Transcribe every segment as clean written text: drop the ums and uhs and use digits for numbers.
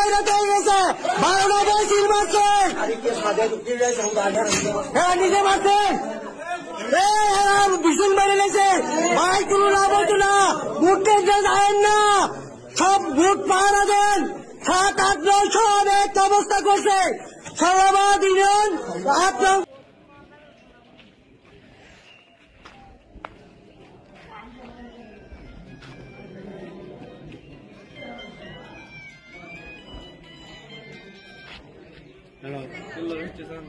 বাইরাতে গেছে 12টা সিল মারছে হ্যাঁ নিজে মারছেন ভীষণ বেড়ে গেছে ভাই কোনো লাভ হতো না ভোট কেন্দ্রে যায়েন না সব ভোট পাহারা দেন 7, 8, 9 সব এক অবস্থা করছে সারাবাদ ইউনিয়ন আপনার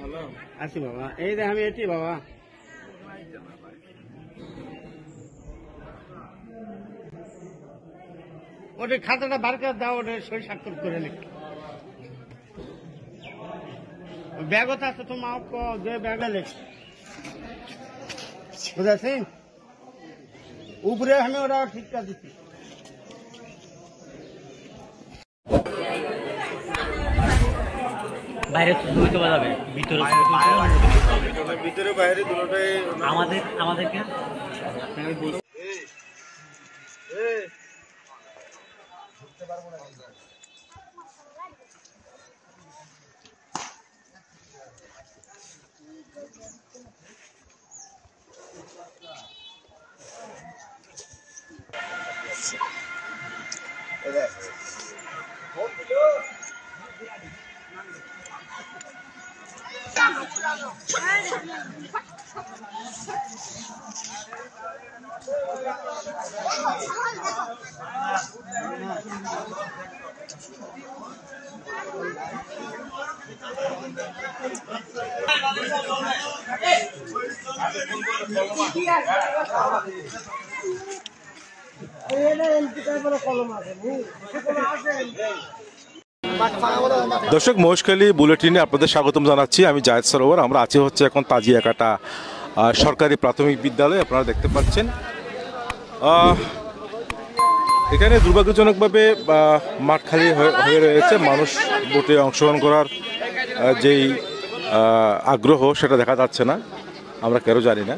হ্যালো আছি বাবা এই যে আমি এটি বাবা ওটা খাতাটা বার করে দাও ওটা সই স্বাক্ষর করে লিখ ব্যাগত আছে তো মাপ যে ব্যাগে লিখ বুঝাছি উপরে আমি ওরা ঠিক করে দিচ্ছি বাইরে দুটো বাজাবে ভিতরে বাইরে দুটোটাই আমাদেরকে দর্শক মহেশখালী বুলেটিনে আপনাদের স্বাগতম জানাচ্ছি। আমি জায়েদ সরোবর। আমরা আছি হচ্ছে এখন তাজিয়াকাটা সরকারি প্রাথমিক বিদ্যালয়। আপনারা দেখতে পাচ্ছেন এখানে দুর্ভাগ্যজনকভাবে মাঠ খালি হয়ে রয়েছে। মানুষ ভোটে অংশগ্রহণ করার যেই আগ্রহ সেটা দেখা যাচ্ছে না, আমরা কেন জানি না।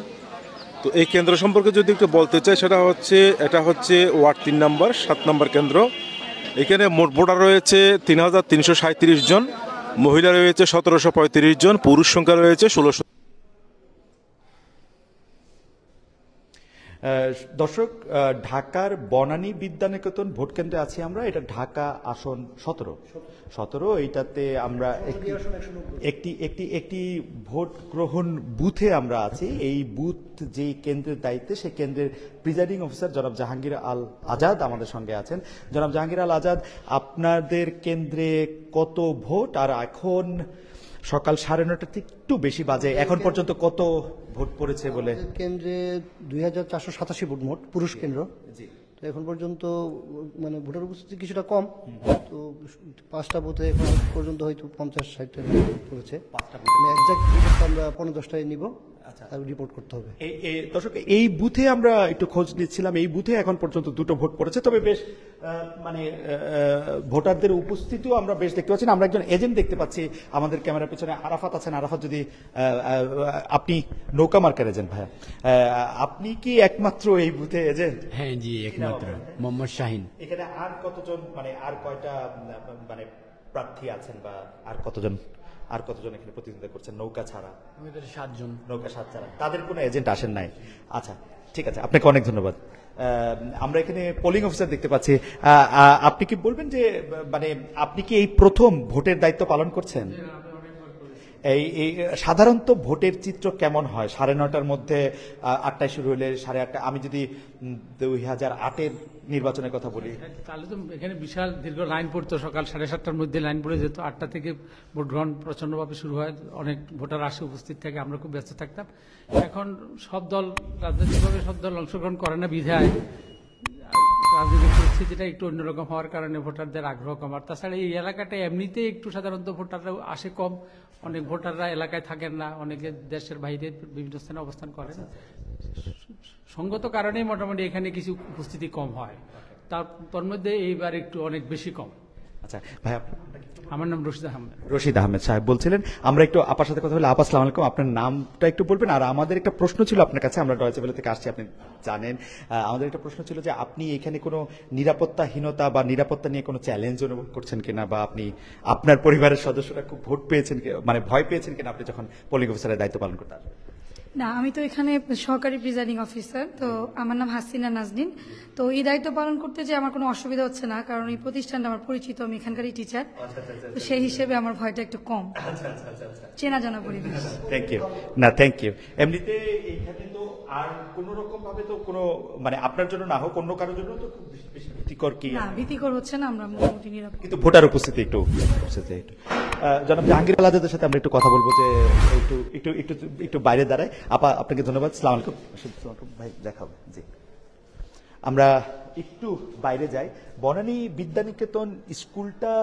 তো এই কেন্দ্র সম্পর্কে যদি একটু বলতে চাই, এটা হচ্ছে ওয়ার্ড 3 নম্বর 7 নম্বর কেন্দ্র। এখানে মোট ভোটার রয়েছে 3337 জন, মহিলা রয়েছে 1735 জন, পুরুষ সংখ্যা রয়েছে 1600। দর্শক, ঢাকার বনানী বিদ্যানিকেতন ভোট কেন্দ্রে আছি আমরা। এটা ঢাকা আসন 17। এইটাতে আমরা একটি ভোট গ্রহণ বুথে আমরা আছি। এই বুথ যে কেন্দ্রের দায়িত্বে, সেই কেন্দ্রের প্রিজাইডিং অফিসার জনাব জাহাঙ্গীর আল আজাদ আমাদের সঙ্গে আছেন। জনাব জাহাঙ্গীর আল আজাদ, আপনাদের কেন্দ্রে কত ভোট? আর এখন সকাল 9:30 থেকে একটু বেশি বাজে, এখন পর্যন্ত কত ভোট পড়েছে বলে? কেন্দ্রে 2487 ভোট মোট, পুরুষ কেন্দ্র। তো এখন পর্যন্ত মানে ভোটার উপস্থিতি কিছুটা কম। তো 5টা বুথে এখন পর্যন্ত হয়তো 50-60টা পড়েছে। এক্সাক্ট আমরা 15-10টায় নিব, রিপোর্ট করতে হবে। দর্শক, এই বুথে আমরা একটু খোঁজ নিচ্ছিলাম। এই বুথে এখন পর্যন্ত 2টো ভোট পড়েছে, তবে বেশ মানে ভোটারদের উপস্থিতিও আমরা বেশ দেখতে পাচ্ছি। আমরা একজন এজেন্ট দেখতে পাচ্ছি আমাদের ক্যামেরার পিছনে, আরাফাত আছেন। আরাফাত, যদি আপনি নৌকা মার্কার এজেন্ট ভাইয়া, আপনি কি একমাত্র এই বুথে এজেন্ট? হ্যাঁ জি, একমাত্র। মোহাম্মদ শাহিন। এখানে আর কতজন, মানে আর কয়টা মানে প্রার্থী আছেন, বা আর কতজন এখানে প্রতিদ্বন্দ্বিতা করছেন নৌকা ছাড়া? আমাদের 7 জন। নৌকা 7 ছাড়া তাদের কোনো এজেন্ট আসেন নাই? আচ্ছা, ঠিক আছে, আপনাকে অনেক ধন্যবাদ। আমরা এখানে পোলিং অফিসার দেখতে পাচ্ছি। আপনি কি বলবেন যে মানে আপনি কি এই প্রথম ভোটের দায়িত্ব পালন করছেন? এই সাধারণত ভোটের চিত্র কেমন হয়? 9:30টার মধ্যে 8টায় শুরু হলে 8:30, আমি যদি 2008-এর নির্বাচনের কথা বলি, তাহলে তো এখানে বিশাল দীর্ঘ লাইন পড়তো। সকাল 7:30টার মধ্যে লাইন পড়ে যেত। 8টা থেকে ভোট গ্রহণ প্রচন্ডভাবে শুরু হয়, অনেক ভোটার আসে, উপস্থিত থাকে, আমরা খুব ব্যস্ত থাকতাম। এখন সব দল রাজনৈতিকভাবে সব দল অংশগ্রহণ করে না বিধায় রাজনৈতিক পরিস্থিতিটা একটু অন্যরকম হওয়ার কারণে ভোটারদের আগ্রহ কম। আর তাছাড়া এই এলাকাটা এমনিতে একটু সাধারণত ভোটাররা আসে কম, অনেক ভোটাররা এলাকায় থাকেন না, অনেকে দেশের বাইরে বিভিন্ন স্থানে অবস্থান করেন। সঙ্গত কারণেই মোটামুটি এখানে কিছু উপস্থিতি কম হয়। তার মধ্যে এইবার একটু অনেক বেশি কম। আচ্ছা ভাই, আমার নাম রশিদ আহমেদ। রশিদ আহমেদ সাহেব বলছিলেন। আমরা একটু আপার সাথে কথা বলে, আপা আসসালামু আলাইকুম, আপনার নামটা একটু বলবেন। আর আমাদের একটা প্রশ্ন ছিল আপনার কাছে, আমরা ডয়েচে ভেলে থেকে আসছি, আপনি জানেন। আমাদের একটা প্রশ্ন ছিল যে আপনি এখানে কোনো নিরাপত্তাহীনতা বা নিরাপত্তা নিয়ে কোনো চ্যালেঞ্জ অনুভব করছেন কিনা, বা আপনি আপনার পরিবারের সদস্যরা খুব ভোট পেয়েছেন মানে ভয় পেয়েছেন কিনা আপনি যখন পোলিং অফিসারের দায়িত্ব পালন করতে আসবেন? না, আমি তো এখানে সহকারী প্রিজাইডিং অফিসার, তো আমার নাম হাসিনা নাজনীন। তো এই দায়িত্ব পালন করতে যে আমার কোনো অসুবিধা হচ্ছে না, কারণ এই প্রতিষ্ঠানটা আমার পরিচিত, আমি এখানকারই টিচার, তো সেই হিসেবে আমার ভয়টা একটু কম। চেনা জানা পরিবেশ। Thank you. না থ্যাংক ইউ। এমনিতে এইখানে তো আর কোন রকম ভাবে তো কোনো মানে আপনার জন্য না হোক অন্য কারোর জন্য তো খুব বেশি ভীতিকর কি না, ভীতিকর হচ্ছে না, আমরা মোটামুটি নিরাপদ। কিন্তু ভোটার উপস্থিতি একটু জনাব জাহাঙ্গীর আল আজাদের সাথে আমরা একটু কথা বলবো, যে একটু একটু একটু একটু বাইরে দাঁড়ায়। আপা আপনাকে ধন্যবাদ। আসসালামু আলাইকুম ভাই, দেখা হবে। জি, আমরা একটু বাইরে যাই। বনানী বিদ্যানিকেতন স্কুলটা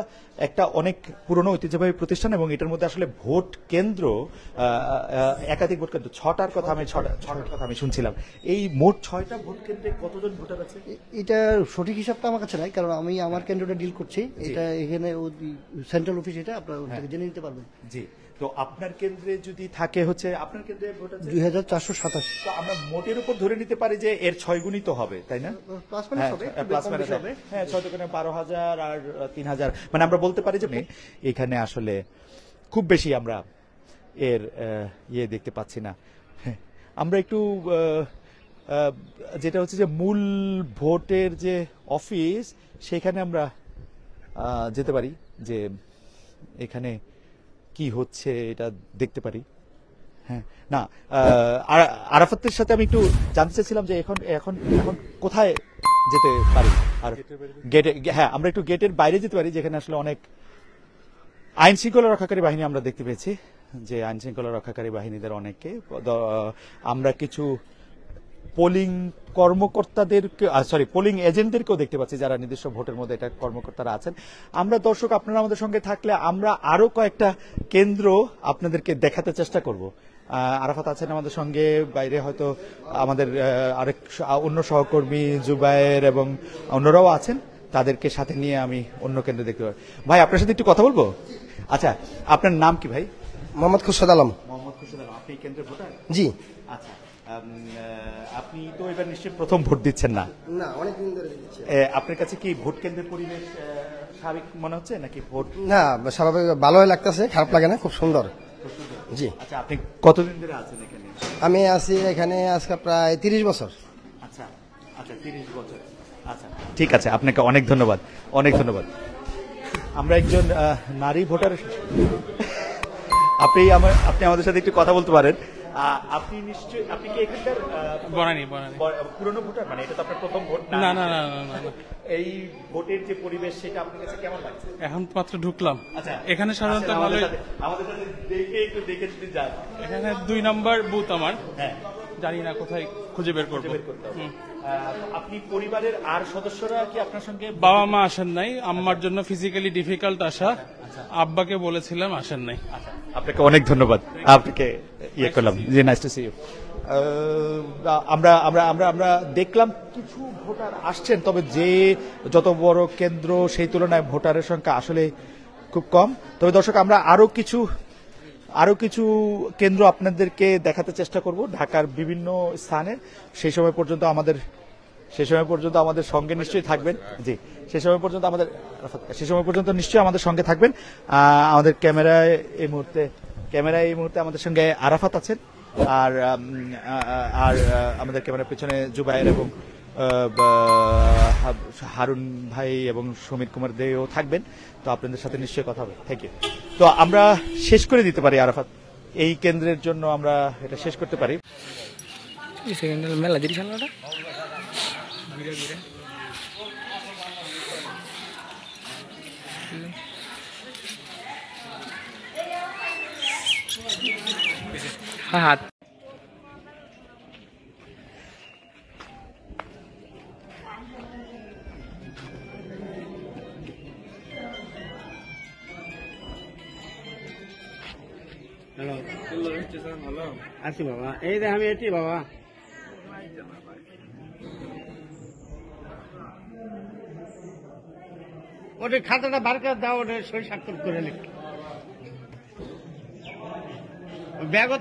একটা অনেক পুরনো ঐতিহ্যবাহী প্রতিষ্ঠান, এবং এটার মধ্যে আসলে ভোট কেন্দ্র একাধিক ভোট কেন্দ্র, ছটার কথা আমি শুনছিলাম। এই মোট 6টা ভোট কেন্দ্রে কতজন ভোটার আছে? এটা সঠিক হিসাবটা আমার কাছে নাই, কারণ আমি আমার কেন্দ্রটা ডিল করছি। এটা এখানে সেন্ট্রাল অফিস, এটা আপনারা ওর থেকে জেনে নিতে পারবেন। জি, তো আপনার কেন্দ্রে যদি থাকে হচ্ছে, আপনার কেন্দ্রে ভোট আছে 2487। তো আমরা মোটের উপর ধরে নিতে পারি যে এর 6 গুণই তো হবে, তাই না? প্লাস মাইনাস হবে, প্লাস মাইনাস হবে। হ্যাঁ, 6 দোকানে 12,000 আর 3,000, মানে আমরা বলতে পারি যে এখানে আসলে খুব বেশি আমরা এর ইয়ে দেখতে পাচ্ছি না। হ্যাঁ, আমরা একটু যেটা হচ্ছে যে মূল ভোটের যে অফিস, সেখানে আমরা যেতে পারি, যে এখানে কি হচ্ছে এটা দেখতে পারি। হ্যাঁ, না আরাফাতের সাথে আমি একটু জানতে চাইছিলাম যে এখন এখন এখন কোথায় যেতে পারি? আর গেটে, হ্যাঁ আমরা একটু গেটের বাইরে যেতে পারি, যেখানে আসলে অনেক আইন শৃঙ্খলা রক্ষাকারী বাহিনী আমরা দেখতে পেয়েছি, যে আইন শৃঙ্খলা রক্ষাকারী বাহিনীদের অনেককে, আমরা কিছু পোলিং কর্মকর্তাদেরকে পোলিং এজেন্টদেরকেও দেখতে পাচ্ছি, যারা নির্দিষ্ট ভোটের মধ্যে এটা কর্মকর্তারা আছেন। আমরা দর্শক, আপনারা আমাদের সঙ্গে থাকলে আমরা আরো কয়েকটা কেন্দ্র আপনাদেরকে দেখাতে চেষ্টা করব। আরাফাত আছেন আমাদের সঙ্গে, বাইরে হয়তো আমাদের আরেক অন্য সহকর্মী জুবায়ের এবং অন্যরাও আছেন, তাদেরকে সাথে নিয়ে আমি অন্য কেন্দ্রে দেখতে পাই। ভাই, আপনার সাথে একটু কথা বলবো? আচ্ছা, আপনার নাম কি ভাই? মোহাম্মদ খুরশেদ আলম। মোহাম্মদ খুরশেদ আলম, আপনি কেন্দ্রের ভোটার? জি। আচ্ছা, আপনি তো এবার নিশ্চয়ই প্রথম ভোট দিচ্ছেন না? না, অনেকদিন ধরে দিচ্ছি। আপনার কাছে কি ভোট কেন্দ্রের পরিবেশ স্বাভাবিক মনে হচ্ছে নাকি? ভোট না, স্বাভাবিক ভালোই লাগতেছে, খারাপ লাগে না, খুব সুন্দর। জি। আচ্ছা, আপনি কতদিন ধরে আছেন এখানে? আমি আছি এখানে আজকে প্রায় 30 বছর। আচ্ছা আচ্ছা, 30 বছর। আচ্ছা, ঠিক আছে, আপনাকে অনেক ধন্যবাদ, অনেক ধন্যবাদ। আমরা একজন নারী ভোটার, আপনি আমাদের সাথে একটু কথা বলতে পারেন। আপনি নিশ্চয়ই, আপনি কি এখানকার বনানী পুরনো ভোটার? মানে এটা তো আপনার প্রথম ভোট না? না না না না, এই ভোটের যে পরিবেশ, সেটা আপনার কাছে কেমন লাগছে? এখন মাত্র ঢুকলাম। আচ্ছা, এখানে সাধারণত ভালোই, আমাদের সাথে দেখে একটু দেখে যদি যান। এখানে 2 নম্বর বুথ আমার, হ্যাঁ, জানি না কোথায় খুঁজে বের করবো। আপনি পরিবারের আর সদস্যরা কি আপনার সঙ্গে? বাবা মা আসেন নাই, আম্মার জন্য ফিজিক্যালি ডিফিকাল্ট আসা, আব্বাকে বলেছিলাম আসেন নাই। আপনাকে অনেক ধন্যবাদ, আপনাকে ইয়ে করলাম। জি, নাইস টু সি ইউ। আমরা আমরা আমরা আমরা দেখলাম কিছু ভোটার আসছেন, তবে যে যত বড় কেন্দ্র সেই তুলনায় ভোটারের সংখ্যা আসলে খুব কম। তবে দর্শক, আমরা আরো কিছু কেন্দ্র আপনাদেরকে দেখাতে চেষ্টা করব ঢাকার বিভিন্ন স্থানে। সেই সময় পর্যন্ত আমাদের সঙ্গে নিশ্চয়ই থাকবেন। জি, সেই সময় পর্যন্ত নিশ্চয়ই আমাদের সঙ্গে থাকবেন। আমাদের ক্যামেরায় এই মুহূর্তে আমাদের সঙ্গে আরাফাত আছেন, আর আমাদের ক্যামেরার পেছনে জুবায়ের এবং হারুন ভাই এবং সমীর কুমার দেও থাকবেন। তো আপনাদের সাথে নিশ্চয়ই কথা হবে। Thank you. তো আমরা শেষ করে দিতে পারি আরাফাত, এই কেন্দ্রের জন্য আমরা এটা শেষ করতে পারি। মেলা দিদি হাত হ্যালো, আছি বাবা, এই যে আমি এটি বাবা। ওটা খাতাটা বার করে দাও, ওটা সই স্বাক্ষর করে লিখ ব্যাগও